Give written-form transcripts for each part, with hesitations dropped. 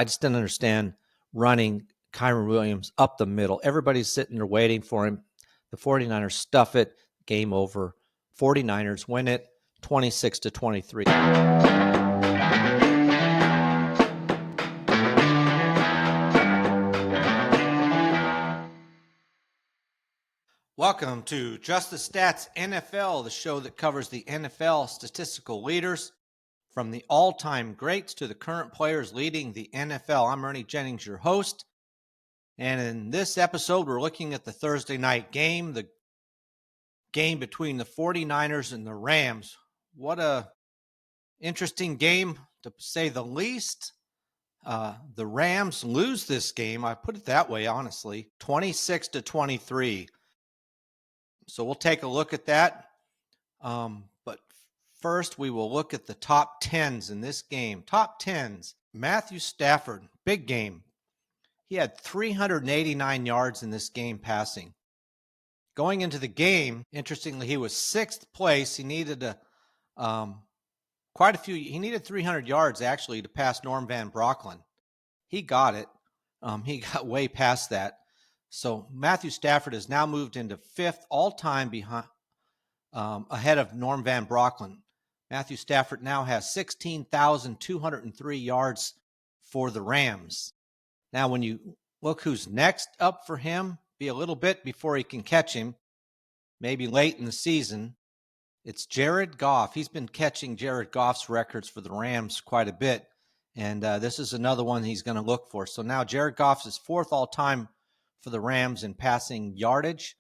I just didn't understand running Kyren Williams up the middle. Everybody's sitting there waiting for him. The 49ers stuff it. Game over. 49ers win it 26-23. Welcome to Just the Stats NFL, the show that covers the NFL statistical leaders from the all-time greats to the current players leading the NFL. I'm Ernie Jennings, your host. And in this episode, we're looking at the Thursday night game, the game between the 49ers and the Rams. What a interesting game, to say the least. The Rams lose this game, I put it that way, honestly, 26-23. So we'll take a look at that. But first, we will look at the top 10s in this game. Top 10s. Matthew Stafford, big game. He had 389 yards in this game passing. Going into the game, interestingly, he was sixth place. He needed he needed 300 yards, actually, to pass Norm Van Brocklin. He got it. He got way past that. So Matthew Stafford has now moved into fifth all-time behind, ahead of Norm Van Brocklin. Matthew Stafford now has 16,203 yards for the Rams. Now, when you look who's next up for him, be a little bit before he can catch him, maybe late in the season, it's Jared Goff. He's been catching Jared Goff's records for the Rams quite a bit, and this is another one he's going to look for. So now Jared Goff is fourth all-time for the Rams in passing yardage,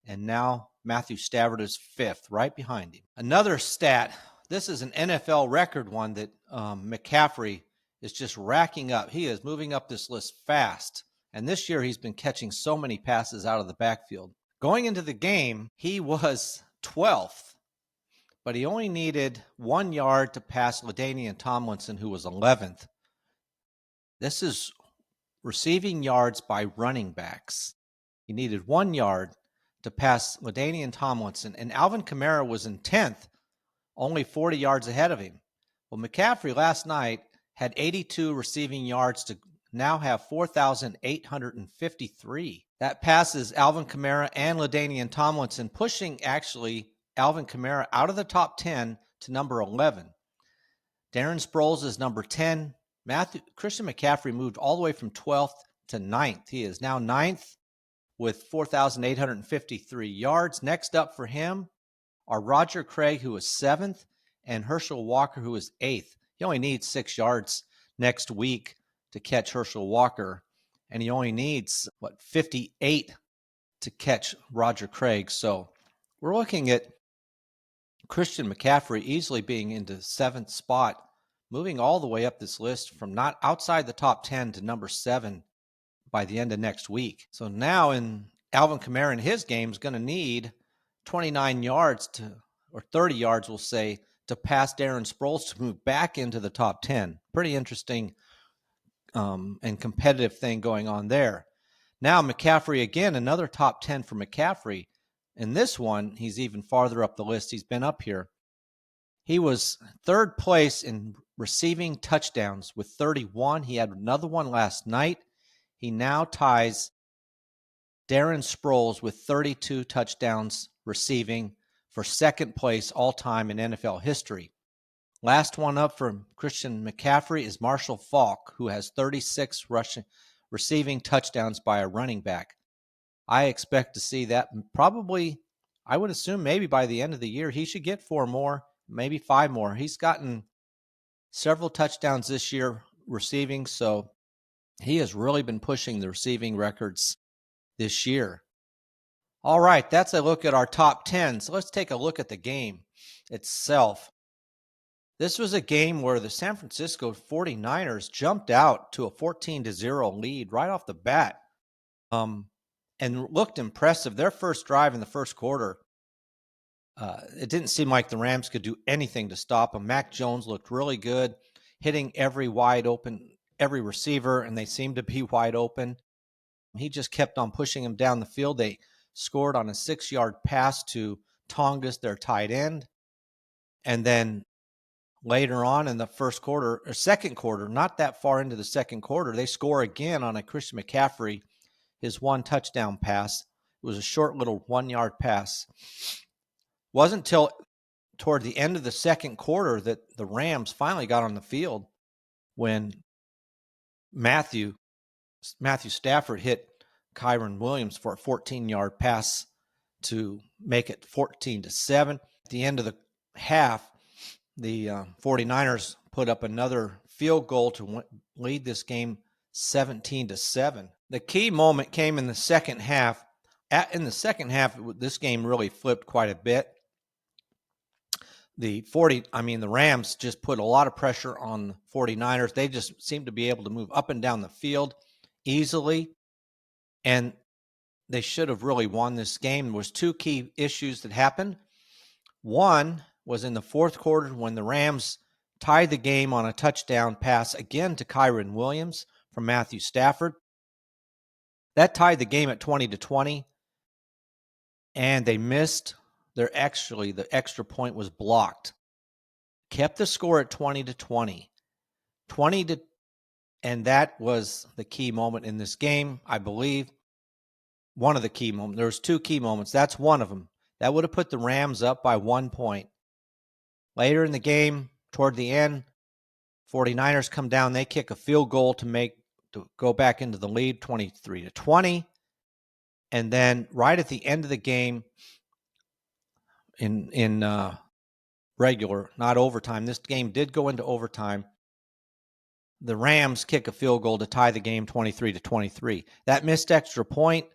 and now Matthew Stafford is fifth, right behind him. Another stat, this is an NFL record one that McCaffrey is just racking up. He is moving up this list fast, and this year he's been catching so many passes out of the backfield. Going into the game, he was 12th, but he only needed 1 yard to pass LaDainian Tomlinson, who was 11th. This is receiving yards by running backs. He needed 1 yard to pass LaDainian Tomlinson, and Alvin Kamara was in 10th, only 40 yards ahead of him. Well, McCaffrey last night had 82 receiving yards to now have 4,853. That passes Alvin Kamara and LaDainian Tomlinson, pushing actually Alvin Kamara out of the top 10 to number 11. Darren Sproles is number 10. Christian McCaffrey moved all the way from 12th to 9th. He is now 9th with 4,853 yards. Next up for him are Roger Craig, who is 7th, and Herschel Walker, who is 8th. He only needs 6 yards next week to catch Herschel Walker, and he only needs, 58 to catch Roger Craig. So we're looking at Christian McCaffrey easily being into 7th spot, moving all the way up this list from not outside the top 10 to number 7 by the end of next week. So now in Alvin Kamara in his game is going to need 29 yards or 30 yards, we'll say, to pass Darren Sproles to move back into the top 10. Pretty interesting and competitive thing going on there. Now McCaffrey again, another top 10 for McCaffrey. In this one, he's even farther up the list. He's been up here. He was third place in receiving touchdowns with 31. He had another one last night. He now ties Darren Sproles with 32 touchdowns receiving for second place all-time in NFL history. Last one up from Christian McCaffrey is Marshall Faulk, who has 36 receiving touchdowns by a running back. I expect to see that probably, I would assume maybe by the end of the year, he should get 4 more, maybe 5 more. He's gotten several touchdowns this year receiving, so he has really been pushing the receiving records this year. All right, that's a look at our top 10. So let's take a look at the game itself. This was a game where the San Francisco 49ers jumped out to a 14-0 lead right off the bat and looked impressive. Their first drive in the first quarter, it didn't seem like the Rams could do anything to stop them. Mac Jones looked really good, hitting every receiver, and they seemed to be wide open. He just kept on pushing him down the field. They scored on a 6-yard pass to Tongas, their tight end. And then later on in the first quarter or second quarter, not that far into the second quarter, they score again on a Christian McCaffrey, his one touchdown pass. It was a short little 1-yard pass. Wasn't until toward the end of the second quarter that the Rams finally got on the field when Matthew Stafford hit Kyren Williams for a 14-yard pass to make it 14-7. At the end of the half, the 49ers put up another field goal to lead this game 17-7. The key moment came in the second half. In the second half, this game really flipped quite a bit. The Rams just put a lot of pressure on the 49ers. They just seemed to be able to move up and down the field easily, and they should have really won this game. There was two key issues that happened. One was in the fourth quarter when the Rams tied the game on a touchdown pass again to Kyren Williams from Matthew Stafford. That tied the game at 20-20, and they missed. The extra point was blocked. Kept the score at 20-20. And that was the key moment in this game, I believe. One of the key moments. There was two key moments. That's one of them. That would have put the Rams up by 1 point. Later in the game, toward the end, 49ers come down. They kick a field goal to go back into the lead, 23-20. And then right at the end of the game, in regular, not overtime. This game did go into overtime. The Rams kick a field goal to tie the game 23-23. That missed extra point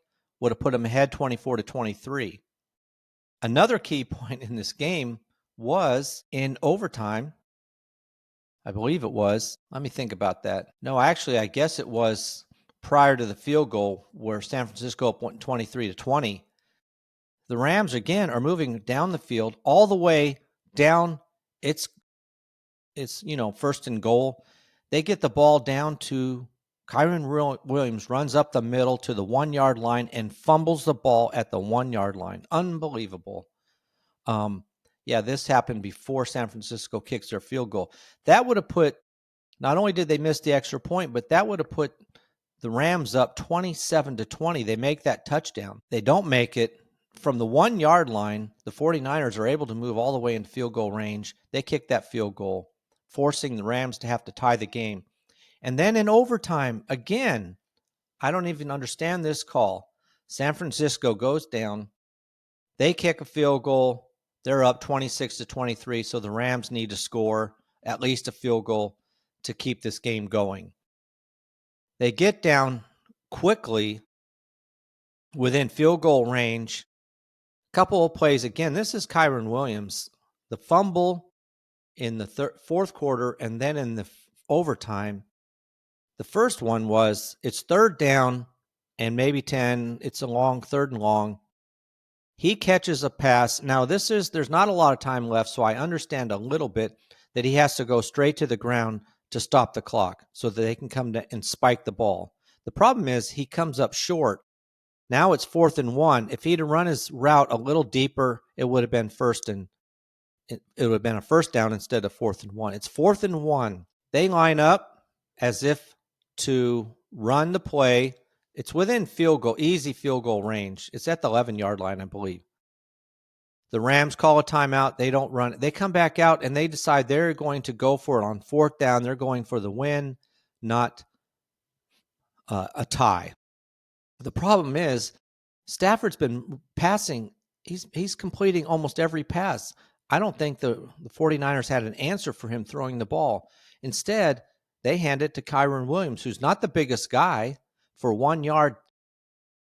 would have put them ahead 24-23. Another key point in this game was in overtime. I believe it was. Let me think about that. No, actually, I guess it was prior to the field goal where San Francisco went 23-20. The Rams, again, are moving down the field all the way down. It's first and goal. They get the ball down to Kyren Williams, runs up the middle to the 1-yard line and fumbles the ball at the 1-yard line. Unbelievable. This happened before San Francisco kicks their field goal. That would have put, not only did they miss the extra point, but that would have put the Rams up 27-20. They make that touchdown. They don't make it. From the 1-yard line, the 49ers are able to move all the way in field goal range. They kick that field goal, forcing the Rams to have to tie the game. And then in overtime, again, I don't even understand this call. San Francisco goes down. They kick a field goal. They're up 26-23, so the Rams need to score at least a field goal to keep this game going. They get down quickly within field goal range. Couple of plays. Again, this is Kyren Williams. The fumble in the fourth quarter and then in the overtime. The first one was, it's third down and maybe 10. It's a long, third and long. He catches a pass. Now, there's not a lot of time left, so I understand a little bit that he has to go straight to the ground to stop the clock so that they can come and spike the ball. The problem is he comes up short. Now it's 4th and 1. If he'd have run his route a little deeper, it would have been it would have been a first down instead of 4th and 1. It's 4th and 1. They line up as if to run the play. It's within easy field goal range. It's at the 11-yard line, I believe. The Rams call a timeout. They don't run it. They come back out and they decide they're going to go for it on 4th down. They're going for the win, not a tie. The problem is Stafford's been passing. He's completing almost every pass. I don't think the 49ers had an answer for him throwing the ball. Instead, they hand it to Kyren Williams, who's not the biggest guy. For 1 yard,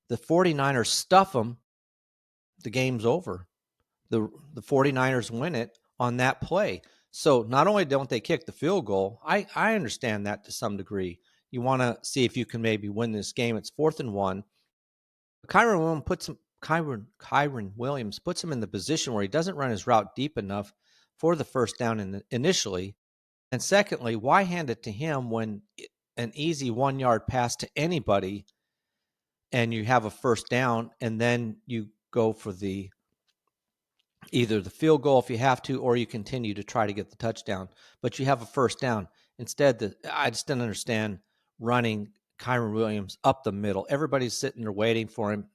the 49ers stuff him. The game's over. The 49ers win it on that play. So not only don't they kick the field goal, I understand that to some degree. You want to see if you can maybe win this game. It's 4th and 1. Kyren Williams puts him in the position where he doesn't run his route deep enough for the first down initially. And secondly, why hand it to him when an easy 1 yard pass to anybody and you have a first down and then you go for the either the field goal if you have to, or you continue to try to get the touchdown, but you have a first down. Instead, I just didn't understand running Kyren Williams up the middle. Everybody's sitting there waiting for him.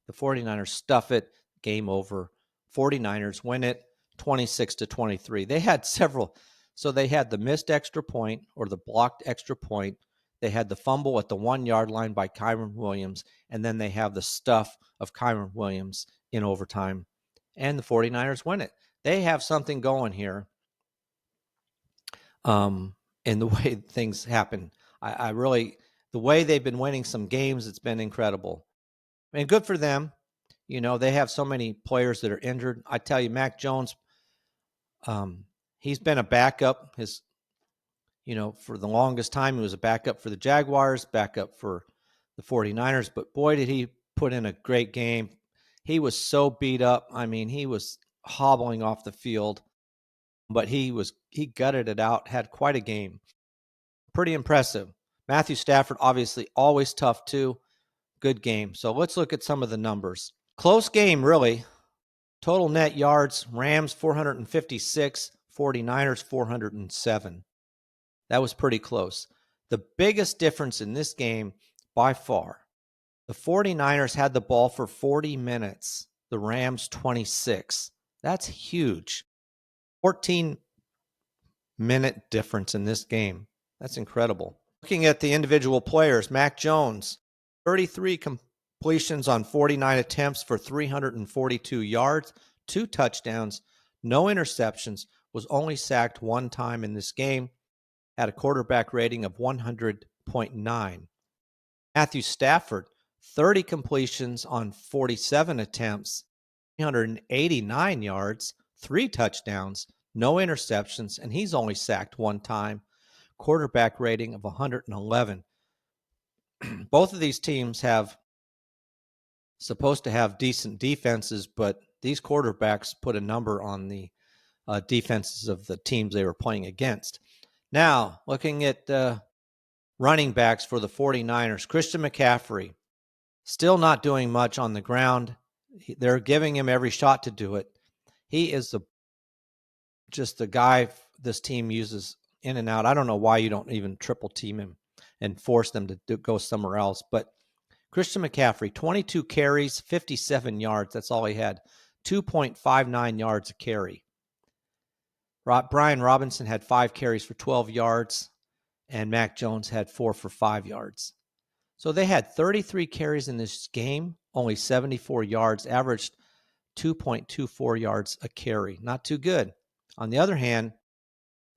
The 49ers stuff it, game over. 49ers win it 26-23. They had several. So they had the missed extra point or the blocked extra point. They had the fumble at the 1 yard line by Kyren Williams. And then they have the stuff of Kyren Williams in overtime. And the 49ers win it. They have something going here in the way things happen. I really, the way they've been winning some games, it's been incredible. And good for them. You know, they have so many players that are injured. I tell you, Mac Jones, he's been a backup. For the longest time, he was a backup for the Jaguars, backup for the 49ers. But boy, did he put in a great game. He was so beat up. I mean, he was hobbling off the field, but he gutted it out, had quite a game. Pretty impressive. Matthew Stafford, obviously, always tough too. Good game. So let's look at some of the numbers. Close game, really. Total net yards, Rams 456, 49ers 407. That was pretty close. The biggest difference in this game, by far, the 49ers had the ball for 40 minutes. The Rams 26. That's huge. 14-minute difference in this game. That's incredible. Looking at the individual players, Mac Jones, 33 completions on 49 attempts for 342 yards, 2 touchdowns, no interceptions, was only sacked 1 time in this game, had a quarterback rating of 100.9. Matthew Stafford, 30 completions on 47 attempts, 389 yards, 3 touchdowns, no interceptions, and he's only sacked 1 time, quarterback rating of 111. Both of these teams supposed to have decent defenses, but these quarterbacks put a number on the defenses of the teams they were playing against. Now, looking at running backs for the 49ers, Christian McCaffrey, still not doing much on the ground. They're giving him every shot to do it. He is just the guy this team uses in and out. I don't know why you don't even triple team him and force them to go somewhere else. But Christian McCaffrey, 22 carries, 57 yards. That's all he had. 2.59 yards a carry. Brian Robinson had 5 carries for 12 yards, and Mac Jones had 4 for 5 yards. So they had 33 carries in this game, only 74 yards, averaged 2.24 yards a carry. Not too good. On the other hand,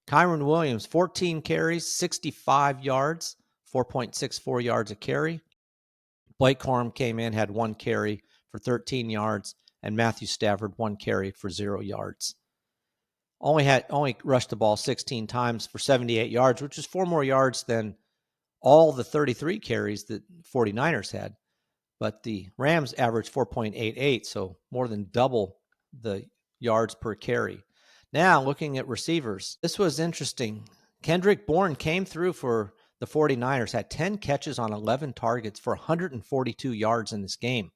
Kyren Williams, 14 carries, 65 yards, 4.64 yards a carry. Blake Corum came in, had 1 carry for 13 yards, and Matthew Stafford 1 carry for 0 yards. Only rushed the ball 16 times for 78 yards, which is 4 more yards than all the 33 carries that 49ers had. But the Rams averaged 4.88, so more than double the yards per carry. Now, looking at receivers, this was interesting. Kendrick Bourne came through for the 49ers, had 10 catches on 11 targets for 142 yards in this game.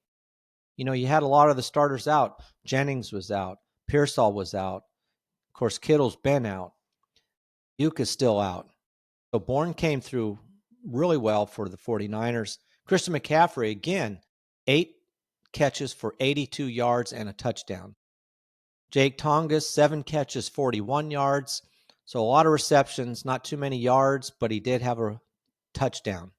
You know, you had a lot of the starters out. Jennings was out. Pearsall was out. Of course, Kittle's been out. Yuka's still out. So Bourne came through really well for the 49ers. Christian McCaffrey, again, 8 catches for 82 yards and a touchdown. Jake Tongas, 7 catches, 41 yards. So a lot of receptions, not too many yards, but he did have a touchdown.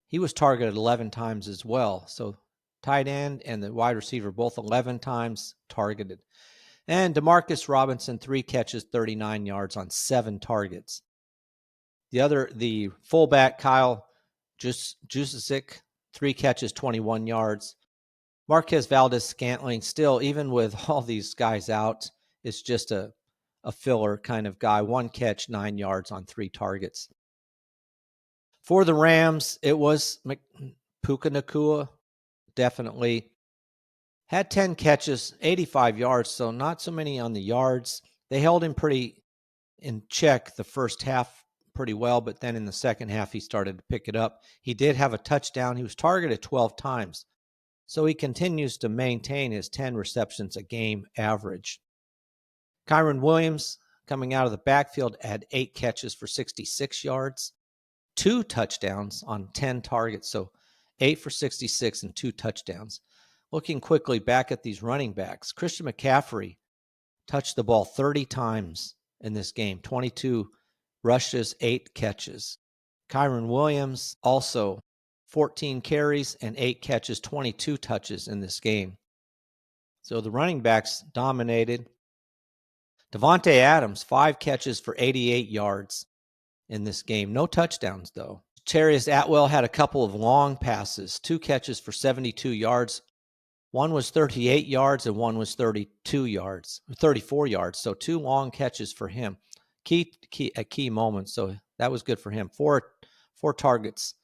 He was targeted 11 times as well. So tight end and the wide receiver, both 11 times targeted. And Demarcus Robinson, 3 catches, 39 yards on 7 targets. The fullback, Kyle Juszczyk, 3 catches, 21 yards. Marquez Valdes-Scantling, still, even with all these guys out, is just a filler kind of guy. 1 catch, 9 yards on 3 targets. For the Rams, it was Puka Nacua, definitely. Had 10 catches, 85 yards, so not so many on the yards. They held him pretty in check the first half pretty well, but then in the second half, he started to pick it up. He did have a touchdown. He was targeted 12 times. So he continues to maintain his 10 receptions a game average. Kyren Williams, coming out of the backfield, had 8 catches for 66 yards, 2 touchdowns on 10 targets. So 8 for 66 and 2 touchdowns. Looking quickly back at these running backs, Christian McCaffrey touched the ball 30 times in this game, 22 rushes, 8 catches. Kyren Williams also 14 carries and 8 catches, 22 touches in this game. So the running backs dominated. Davante Adams, 5 catches for 88 yards in this game. No touchdowns, though. Charius Atwell had a couple of long passes, 2 catches for 72 yards. One was 38 yards and one was 34 yards. So 2 long catches for him. Key moments. So that was good for him. Four targets.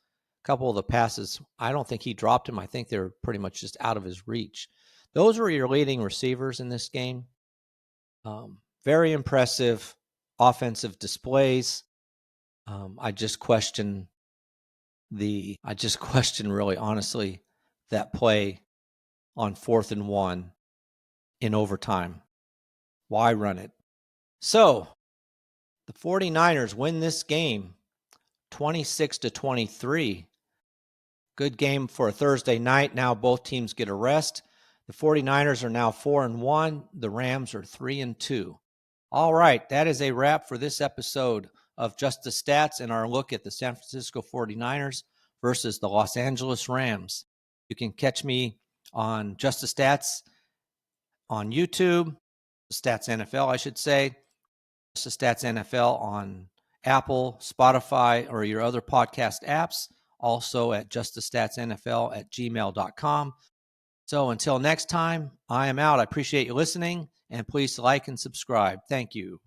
A couple of the passes, I don't think he dropped him. I think they were pretty much just out of his reach. Those were your leading receivers in this game. Very impressive offensive displays. I just question really honestly that play on 4th and 1 in overtime. Why run it? So the 49ers win this game 26-23. Good game for a Thursday night. Now both teams get a rest. The 49ers are now 4-1. The Rams are 3-2. All right, that is a wrap for this episode of Just the Stats and our look at the San Francisco 49ers versus the Los Angeles Rams. You can catch me on Just the Stats on YouTube, Stats NFL, I should say, Just the Stats NFL on Apple, Spotify, or your other podcast apps. Also at justthestatsnfl@gmail.com. So until next time, I am out. I appreciate you listening, and please like and subscribe. Thank you.